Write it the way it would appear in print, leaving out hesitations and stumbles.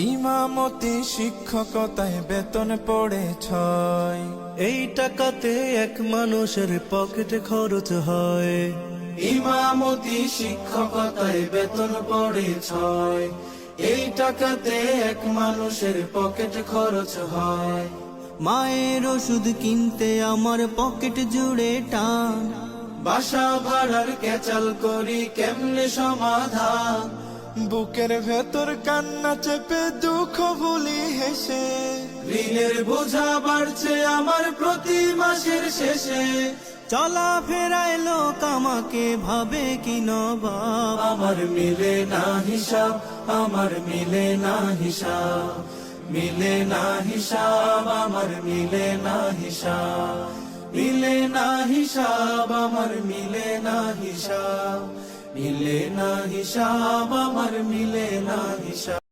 ইমামতি শিক্ষকতায় বেতন পড়ে 6। এই টাকাতে এক মানুষের পকেটে খরচ হয়। ইমামতি শিক্ষকতায় বেতন পড়ে 6। এই টাকাতে এক মানুষের পকেট খরচ হয়। মায়ের ওষুধ কিনতে আমার পকেট জুড়ে টান। বাসা ভাড়ার ক্যাচাল করি কেমনে সমাধান। বুকের ভেতর কান্না চেপে দুঃখ ভুলি হেসে। ঋণের বোঝা বাড়ছে আমার প্রতি মাসের শেষে। চলা ফেরায় লোক আমাকে ভাবে কি নবাব। আমার মিলে না হিসাব, আমার মিলে না হিসাব, মিলে না হিসাব, আমার মিলে না হিসাব, মিলে না হিসাব, আমার মিলে না হিসাব, মিলে না হিসাব, আমার মিলে না হিসাব।